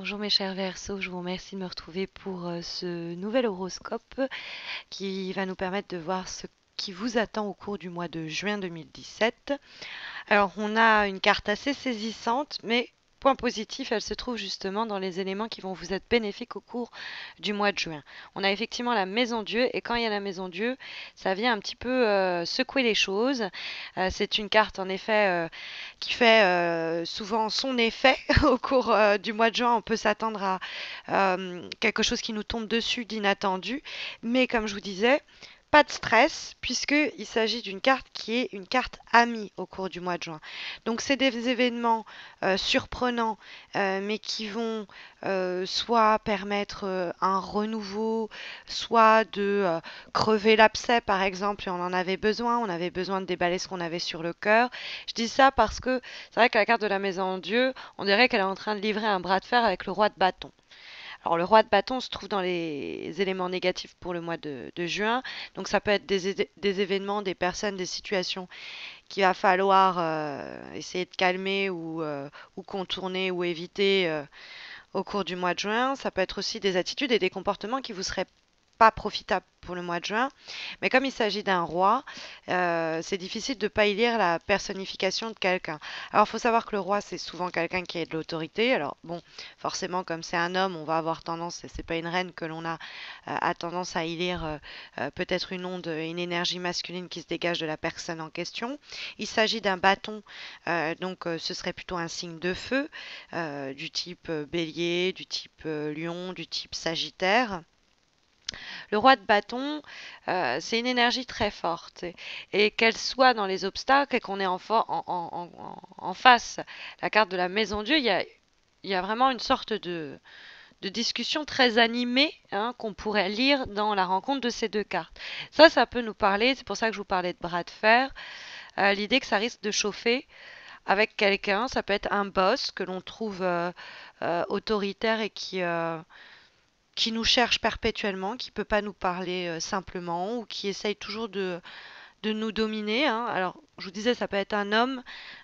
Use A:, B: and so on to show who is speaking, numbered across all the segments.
A: Bonjour mes chers Verseaux, je vous remercie de me retrouver pour ce nouvel horoscope qui va nous permettre de voir ce qui vous attend au cours du mois de juin 2017. Alors on a une carte assez saisissante, mais point positif, elle se trouve justement dans les éléments qui vont vous être bénéfiques au cours du mois de juin. On a effectivement la maison Dieu, et quand il y a la maison Dieu, ça vient un petit peu secouer les choses. C'est une carte en effet qui fait souvent son effet au cours du mois de juin. On peut s'attendre à quelque chose qui nous tombe dessus d'inattendu, mais comme je vous disais, pas de stress, puisqu'il s'agit d'une carte qui est une carte amie au cours du mois de juin. Donc c'est des événements surprenants, mais qui vont soit permettre un renouveau, soit de crever l'abcès, par exemple, et on en avait besoin, on avait besoin de déballer ce qu'on avait sur le cœur. Je dis ça parce que c'est vrai que la carte de la maison en Dieu, on dirait qu'elle est en train de livrer un bras de fer avec le roi de bâton. Alors le roi de bâton se trouve dans les éléments négatifs pour le mois de juin. Donc ça peut être des événements, des personnes, des situations qu'il va falloir essayer de calmer ou contourner ou éviter au cours du mois de juin. Ça peut être aussi des attitudes et des comportements qui vous seraient pas profitable pour le mois de juin. Mais comme il s'agit d'un roi, c'est difficile de ne pas y lire la personnification de quelqu'un. Alors, il faut savoir que le roi, c'est souvent quelqu'un qui a de l'autorité. Alors, bon, forcément, comme c'est un homme, on va avoir tendance, et c'est pas une reine que l'on a tendance à y lire peut-être une onde, une énergie masculine qui se dégage de la personne en question. Il s'agit d'un bâton, donc ce serait plutôt un signe de feu, du type bélier, du type lion, du type sagittaire. Le roi de bâton, c'est une énergie très forte. Et qu'elle soit dans les obstacles et qu'on ait en face la carte de la maison Dieu, il y a vraiment une sorte de discussion très animée hein, qu'on pourrait lire dans la rencontre de ces deux cartes. Ça peut nous parler, c'est pour ça que je vous parlais de bras de fer, l'idée que ça risque de chauffer avec quelqu'un, ça peut être un boss que l'on trouve autoritaire et qui nous cherche perpétuellement, qui ne peut pas nous parler simplement ou qui essaye toujours de nous dominer. Hein. Alors, je vous disais, ça peut être un homme,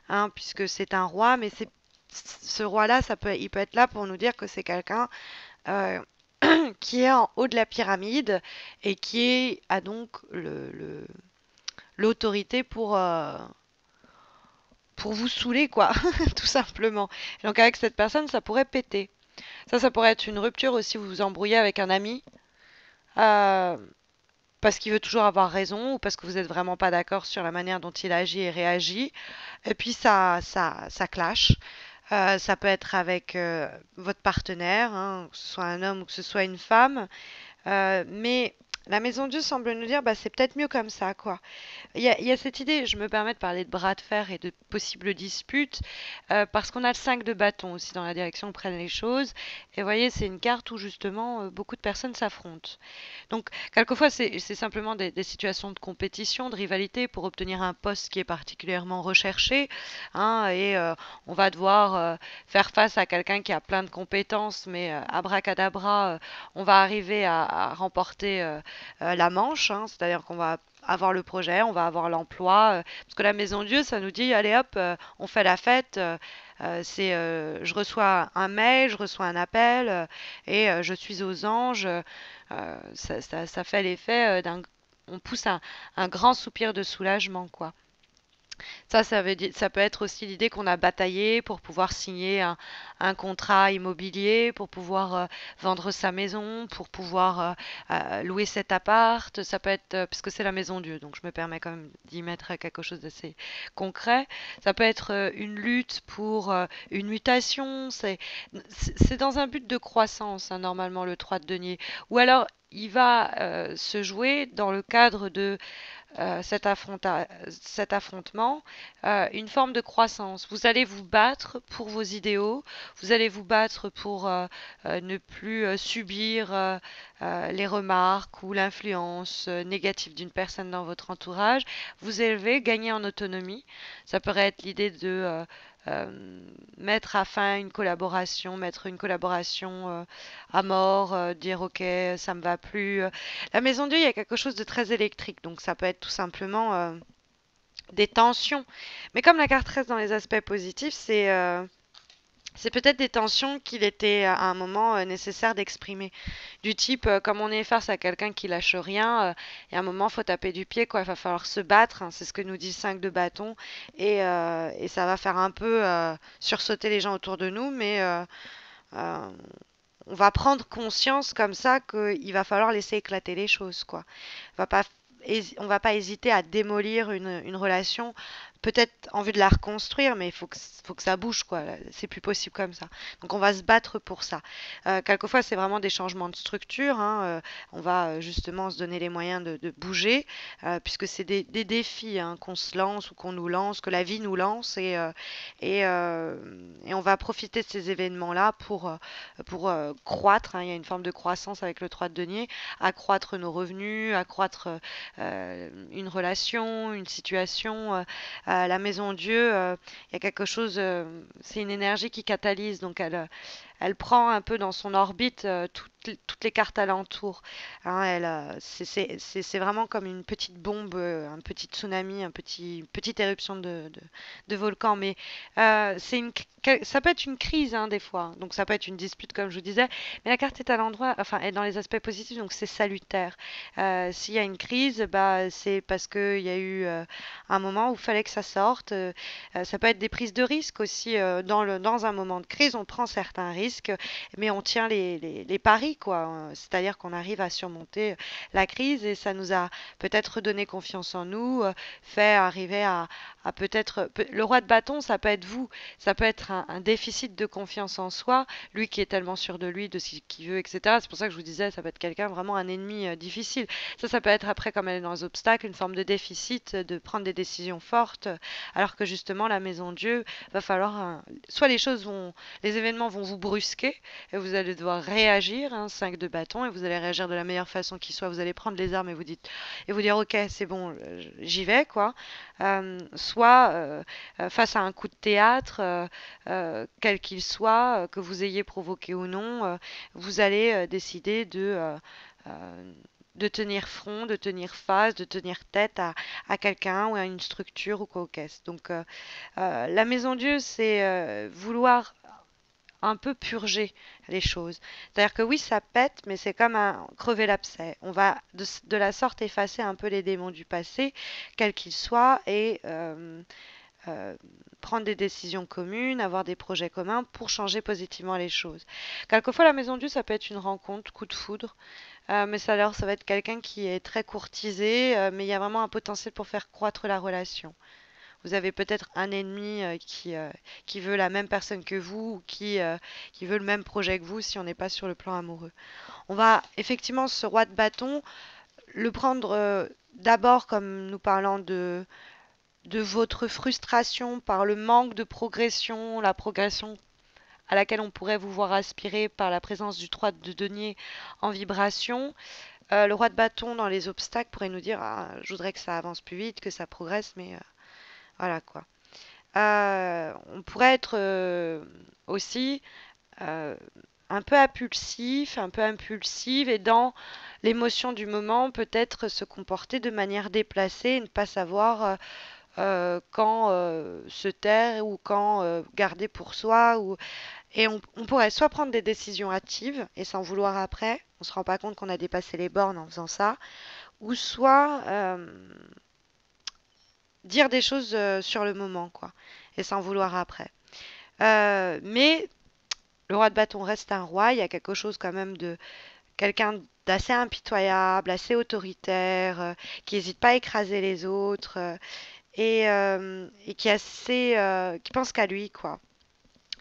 A: hein, puisque c'est un roi, mais ce roi-là, il peut être là pour nous dire que c'est quelqu'un euh, qui est en haut de la pyramide et a donc l'autorité pour vous saouler, quoi, tout simplement. Donc avec cette personne, ça pourrait péter. Ça pourrait être une rupture aussi, vous vous embrouillez avec un ami. Euh, Parce qu'il veut toujours avoir raison ou parce que vous n'êtes vraiment pas d'accord sur la manière dont il agit et réagit. Et puis ça clash. Ça peut être avec votre partenaire, hein, que ce soit un homme ou que ce soit une femme. Mais la maison Dieu semble nous dire, bah, c'est peut-être mieux comme ça, quoi. Il y a cette idée, je me permets de parler de bras de fer et de possibles disputes, parce qu'on a le 5 de bâton aussi dans la direction où prennent les choses. Et vous voyez, c'est une carte où justement beaucoup de personnes s'affrontent. Donc, quelquefois, c'est simplement des situations de compétition, de rivalité pour obtenir un poste qui est particulièrement recherché. Hein, et on va devoir faire face à quelqu'un qui a plein de compétences, mais abracadabra, on va arriver à remporter la manche. Hein, c'est-à-dire qu'on va avoir le projet, on va avoir l'emploi. Parce que la Maison Dieu, ça nous dit, allez hop, on fait la fête. Je reçois un mail, je reçois un appel et je suis aux anges. Ça fait l'effet on pousse un grand soupir de soulagement, quoi. Ça peut être aussi l'idée qu'on a bataillé pour pouvoir signer un contrat immobilier, pour pouvoir vendre sa maison, pour pouvoir louer cet appart. Ça peut être, parce que c'est la maison Dieu, donc je me permets quand même d'y mettre quelque chose d'assez concret. Ça peut être une lutte pour une mutation. C'est dans un but de croissance, hein, normalement, le 3 de denier. Ou alors, il va se jouer dans le cadre de cet affrontement, une forme de croissance. Vous allez vous battre pour vos idéaux, vous allez vous battre pour ne plus subir les remarques ou l'influence négative d'une personne dans votre entourage, vous élever, gagner en autonomie. Ça pourrait être l'idée de mettre à fin mettre une collaboration à mort, dire ok, ça me va plus. La maison Dieu, il y a quelque chose de très électrique, donc ça peut être tout simplement des tensions. Mais comme la carte reste dans les aspects positifs, C'est peut-être des tensions qu'il était à un moment nécessaire d'exprimer. Du type, comme on est face à quelqu'un qui lâche rien, et à un moment, faut taper du pied, quoi. Il va falloir se battre, hein, c'est ce que nous dit le 5 de bâton. Et ça va faire un peu sursauter les gens autour de nous, mais euh, on va prendre conscience comme ça qu'il va falloir laisser éclater les choses, quoi. On va pas, on va pas hésiter à démolir une relation, peut-être en vue de la reconstruire, mais faut que ça bouge, quoi. C'est plus possible comme ça. Donc on va se battre pour ça. Quelquefois, c'est vraiment des changements de structure, hein. On va justement se donner les moyens de bouger, puisque c'est des défis, hein, qu'on se lance ou qu'on nous lance, que la vie nous lance, et on va profiter de ces événements-là pour croître, hein. Il y a une forme de croissance avec le 3 de denier, accroître nos revenus, accroître une relation, une situation. La maison Dieu, il y a quelque chose, c'est une énergie qui catalyse, donc elle prend un peu dans son orbite toutes les cartes alentour, hein. C'est vraiment comme une petite bombe, un petit tsunami, petite éruption de volcan. Mais ça peut être une crise, hein, des fois. Donc ça peut être une dispute, comme je vous disais. Mais la carte est à l'endroit, enfin, est dans les aspects positifs, donc c'est salutaire. S'il y a une crise, bah, c'est parce qu'il y a eu un moment où il fallait que ça sorte. Ça peut être des prises de risques aussi. Dans un moment de crise, on prend certains risques, mais on tient les paris, quoi. C'est-à-dire qu'on arrive à surmonter la crise et ça nous a peut-être redonné confiance en nous, fait arriver à peut-être... Le roi de bâton, ça peut être vous. Ça peut être un déficit de confiance en soi, lui qui est tellement sûr de lui, de ce qu'il veut, etc. C'est pour ça que je vous disais, ça peut être quelqu'un vraiment un ennemi difficile. Ça peut être après, comme elle est dans les obstacles, une forme de déficit, de prendre des décisions fortes, alors que justement, la maison Dieu, va falloir... soit les événements vont vous brusquer, et vous allez devoir réagir, hein, 5 de bâton, et vous allez réagir de la meilleure façon qui soit. Vous allez prendre les armes et vous dire, ok, c'est bon, j'y vais, quoi. Soit face à un coup de théâtre, quel qu'il soit, que vous ayez provoqué ou non, vous allez décider de tenir front, de tenir face, de tenir tête à quelqu'un ou à une structure ou quoi au caisse. Donc la maison Dieu, c'est vouloir un peu purger les choses. C'est-à-dire que oui, ça pète, mais c'est comme un crever l'abcès. On va de la sorte effacer un peu les démons du passé, quels qu'ils soient, et euh, prendre des décisions communes, avoir des projets communs pour changer positivement les choses. Quelquefois, la maison Dieu, ça peut être une rencontre, coup de foudre, mais ça va être quelqu'un qui est très courtisé, mais il y a vraiment un potentiel pour faire croître la relation. Vous avez peut-être un ennemi qui veut la même personne que vous ou qui veut le même projet que vous si on n'est pas sur le plan amoureux. On va effectivement, ce roi de bâton, le prendre d'abord comme nous parlant de votre frustration par le manque de progression, la progression à laquelle on pourrait vous voir aspirer par la présence du 3 de denier en vibration. Le roi de bâton dans les obstacles pourrait nous dire ah, je voudrais que ça avance plus vite, que ça progresse, mais voilà quoi. On pourrait être aussi euh, un peu impulsif et dans l'émotion du moment, peut-être se comporter de manière déplacée et ne pas savoir quand se taire ou quand garder pour soi. Et on pourrait soit prendre des décisions hâtives et s'en vouloir après, on se rend pas compte qu'on a dépassé les bornes en faisant ça, ou soit dire des choses sur le moment, quoi, et s'en vouloir après. Mais le roi de bâton reste un roi, il y a quelque chose quand même de quelqu'un d'assez impitoyable, assez autoritaire, qui n'hésite pas à écraser les autres, et qui pense qu'à lui, quoi.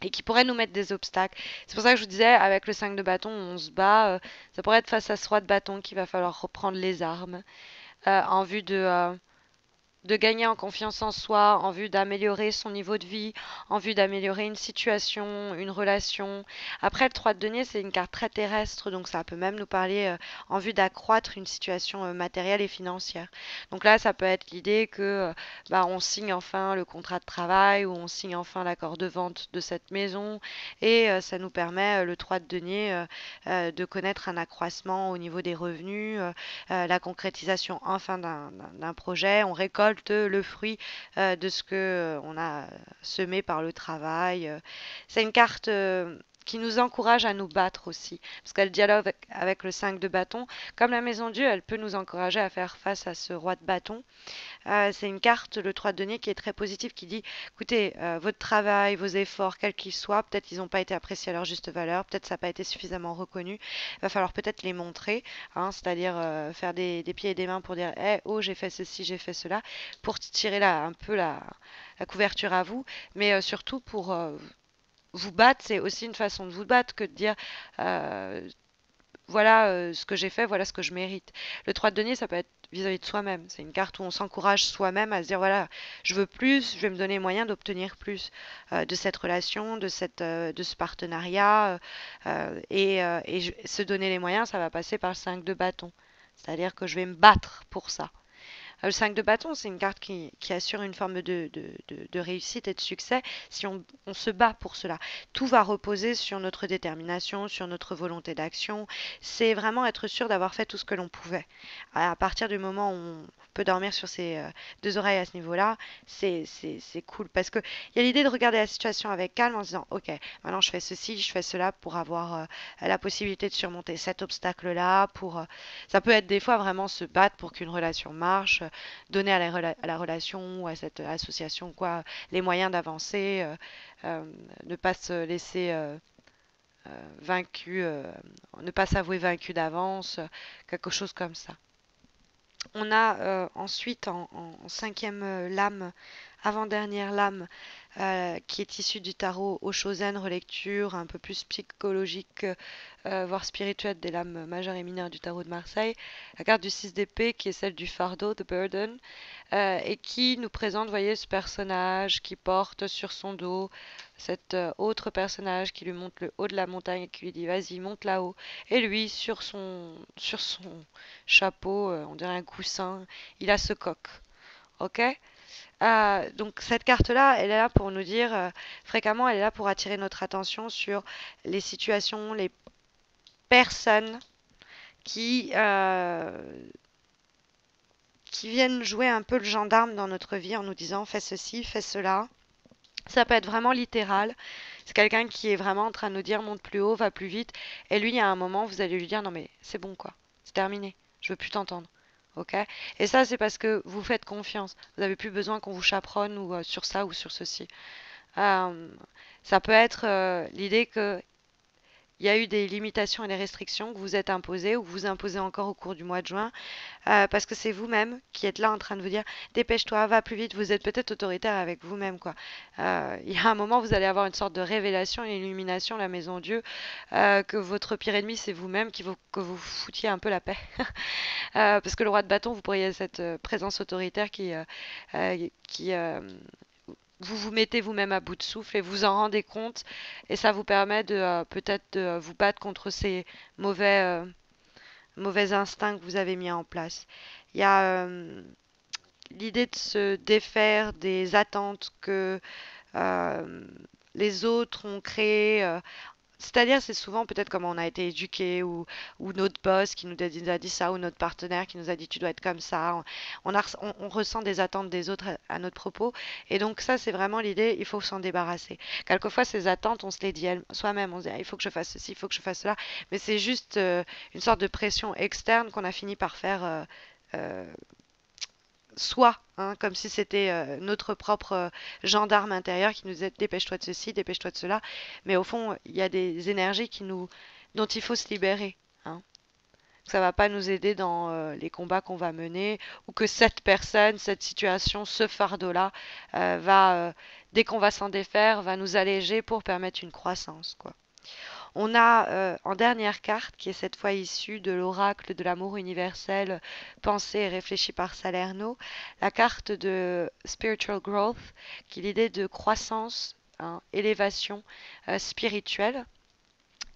A: Et qui pourrait nous mettre des obstacles. C'est pour ça que je vous disais, avec le 5 de bâton, on se bat. Ça pourrait être face à ce roi de bâton qu'il va falloir reprendre les armes en vue de gagner en confiance en soi, en vue d'améliorer son niveau de vie, en vue d'améliorer une situation, une relation. Après, le 3 de denier, c'est une carte très terrestre, donc ça peut même nous parler en vue d'accroître une situation matérielle et financière. Donc là, ça peut être l'idée que bah, on signe enfin le contrat de travail ou on signe enfin l'accord de vente de cette maison et ça nous permet, le 3 de denier, de connaître un accroissement au niveau des revenus, la concrétisation enfin d'un projet. On récolte récolte le fruit de ce que on a semé par le travail. C'est une carte qui nous encourage à nous battre aussi, parce qu'elle dialogue avec le 5 de bâton. Comme la maison Dieu, elle peut nous encourager à faire face à ce roi de bâton. C'est une carte, le 3 de denier, qui est très positive, qui dit, écoutez, votre travail, vos efforts, quels qu'ils soient, peut-être ils n'ont pas été appréciés à leur juste valeur, peut-être ça n'a pas été suffisamment reconnu. Il va falloir peut-être les montrer, hein, c'est-à-dire faire des pieds et des mains pour dire, oh, j'ai fait ceci, j'ai fait cela, pour tirer là un peu la couverture à vous, mais surtout pour vous battre, c'est aussi une façon de vous battre que de dire euh, voilà ce que j'ai fait, voilà ce que je mérite. Le 3 de denier, ça peut être vis-à-vis de soi-même. C'est une carte où on s'encourage soi-même à se dire voilà, je veux plus, je vais me donner moyen d'obtenir plus de cette relation, de ce partenariat. Se donner les moyens, ça va passer par le 5 de bâton. C'est-à-dire que je vais me battre pour ça. Le 5 de bâton, c'est une carte qui assure une forme de réussite et de succès si on se bat pour cela. Tout va reposer sur notre détermination, sur notre volonté d'action. C'est vraiment être sûr d'avoir fait tout ce que l'on pouvait. À partir du moment où on peut dormir sur ses deux oreilles à ce niveau-là, c'est cool. Parce qu'il y a l'idée de regarder la situation avec calme en se disant, ok, maintenant je fais ceci, je fais cela pour avoir la possibilité de surmonter cet obstacle-là. Ça peut être des fois vraiment se battre pour qu'une relation marche, donner à la relation ou à cette association quoi, les moyens d'avancer, ne pas se laisser vaincu, ne pas s'avouer vaincu d'avance, quelque chose comme ça. On a ensuite en cinquième lame, avant-dernière lame, qui est issue du tarot Oshozen, relecture un peu plus psychologique, voire spirituelle des lames majeures et mineures du tarot de Marseille. La carte du 6 d'épée qui est celle du fardeau, The Burden, et qui nous présente, vous voyez, ce personnage qui porte sur son dos cet autre personnage qui lui montre le haut de la montagne et qui lui dit vas-y, monte là-haut. Et lui, sur son chapeau, on dirait un coussin, il a ce coq. Ok? Donc cette carte-là, elle est là pour nous dire, fréquemment, elle est là pour attirer notre attention sur les situations, les personnes qui, qui viennent jouer un peu le gendarme dans notre vie en nous disant fais ceci, fais cela. Ça peut être vraiment littéral. C'est quelqu'un qui est vraiment en train de nous dire monte plus haut, va plus vite. Et lui, il y a un moment, vous allez lui dire non mais c'est bon quoi, c'est terminé, je veux plus t'entendre. Ok? Et ça, c'est parce que vous faites confiance. Vous n'avez plus besoin qu'on vous chaperonne ou sur ça ou sur ceci. Euh, Ça peut être l'idée que il y a eu des limitations et des restrictions que vous êtes imposées ou que vous imposez encore au cours du mois de juin, parce que c'est vous-même qui êtes là en train de vous dire dépêche-toi, va plus vite, vous êtes peut-être autoritaire avec vous-même, quoi. Il y a un moment, vous allez avoir une sorte de révélation, une illumination, la maison Dieu, que votre pire ennemi, c'est vous-même, que vous foutiez un peu la paix. Parce que le roi de bâton, vous pourriez cette présence autoritaire qui vous vous mettez vous-même à bout de souffle et vous en rendez compte et ça vous permet de peut-être de vous battre contre ces mauvais mauvais instincts que vous avez mis en place. Il y a l'idée de se défaire des attentes que euh, les autres ont créées. C'est-à-dire, c'est souvent peut-être comment on a été éduqué ou notre boss qui nous a dit ça ou notre partenaire qui nous a dit tu dois être comme ça. On ressent des attentes des autres à notre propos. Et donc ça, c'est vraiment l'idée, il faut s'en débarrasser. Quelquefois, ces attentes, on se les dit soi-même. On se dit, ah, il faut que je fasse ceci, il faut que je fasse cela. Mais c'est juste une sorte de pression externe qu'on a fini par faire euh, soi, hein, comme si c'était notre propre gendarme intérieur qui nous disait dépêche-toi de ceci, dépêche-toi de cela. Mais au fond, il y a des énergies dont il faut se libérer. Hein. Ça va pas nous aider dans les combats qu'on va mener, ou que cette personne, cette situation, ce fardeau-là, dès qu'on va s'en défaire, va nous alléger pour permettre une croissance, quoi. On a en dernière carte, qui est cette fois issue de l'oracle de l'amour universel, pensé et réfléchi par Salerno, la carte de Spiritual Growth, qui est l'idée de croissance, hein, élévation spirituelle.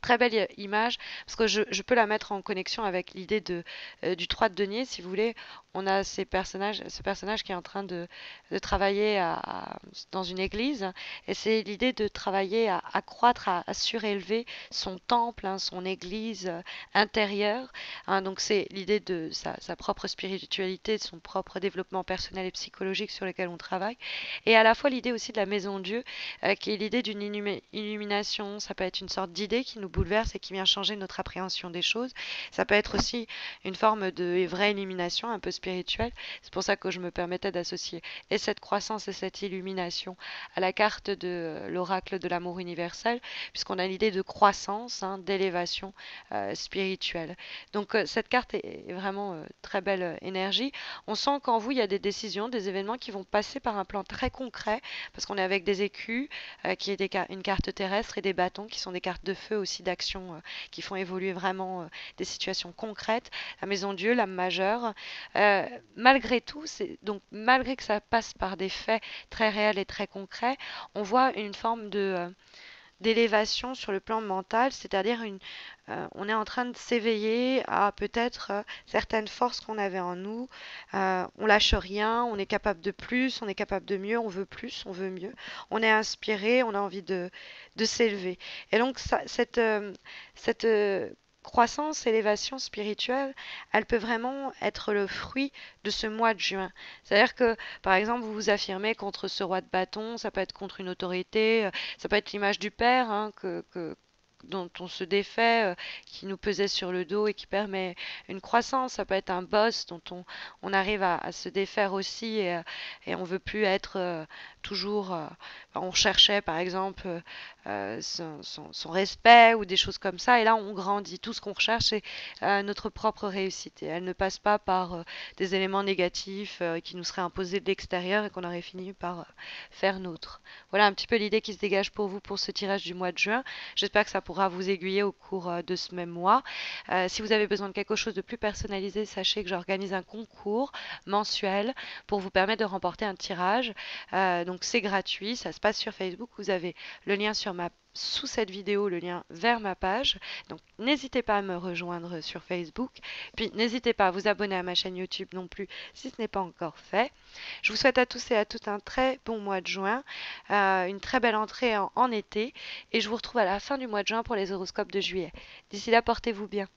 A: Très belle image, parce que je peux la mettre en connexion avec l'idée du 3 de denier, si vous voulez. on a ce personnage qui est en train de travailler dans une église, et c'est l'idée de travailler à accroître, à surélever son temple, hein, son église intérieure. Hein. Donc c'est l'idée de sa propre spiritualité, de son propre développement personnel et psychologique sur lequel on travaille, et à la fois l'idée aussi de la maison Dieu, qui est l'idée d'une illumination. Ça peut être une sorte d'idée qui nous bouleverse et qui vient changer notre appréhension des choses. Ça peut être aussi une forme de vraie illumination un peu spirituelle. C'est pour ça que je me permettais d'associer et cette croissance et cette illumination à la carte de l'oracle de l'amour universel, puisqu'on a l'idée de croissance, hein, d'élévation spirituelle. Donc cette carte est vraiment très belle énergie. On sent qu'en vous, il y a des décisions, des événements qui vont passer par un plan très concret, parce qu'on est avec des écus, qui est une carte terrestre, et des bâtons, qui sont des cartes de feu aussi, d'action, qui font évoluer vraiment des situations concrètes. La maison Dieu, l'âme majeure. Malgré tout, donc malgré que ça passe par des faits très réels et très concrets, on voit une forme d'élévation sur le plan mental, c'est-à-dire on est en train de s'éveiller à peut-être certaines forces qu'on avait en nous. On lâche rien, on est capable de plus, on est capable de mieux, on veut plus, on veut mieux. On est inspiré, on a envie de s'élever. Et donc cette croissance, élévation spirituelle, elle peut vraiment être le fruit de ce mois de juin. C'est-à-dire que, par exemple, vous vous affirmez contre ce roi de bâton, ça peut être contre une autorité, ça peut être l'image du père, hein, dont on se défait, qui nous pesait sur le dos et qui permet une croissance. Ça peut être un boss dont on arrive à se défaire aussi, et on veut plus être toujours. On cherchait par exemple son respect ou des choses comme ça, et là on grandit. Tout ce qu'on recherche, c'est notre propre réussite. Et elle ne passe pas par des éléments négatifs qui nous seraient imposés de l'extérieur et qu'on aurait fini par faire nôtre. Voilà un petit peu l'idée qui se dégage pour vous pour ce tirage du mois de juin. J'espère que ça pourra vous aiguiller au cours de ce même mois. Si vous avez besoin de quelque chose de plus personnalisé, sachez que j'organise un concours mensuel pour vous permettre de remporter un tirage. Donc c'est gratuit, ça se passe sur Facebook. Vous avez le lien sous cette vidéo, le lien vers ma page. Donc n'hésitez pas à me rejoindre sur Facebook. Puis n'hésitez pas à vous abonner à ma chaîne YouTube non plus si ce n'est pas encore fait. Je vous souhaite à tous et à toutes un très bon mois de juin, une très belle entrée en été, et je vous retrouve à la fin du mois de juin pour les horoscopes de juillet. D'ici là, portez-vous bien.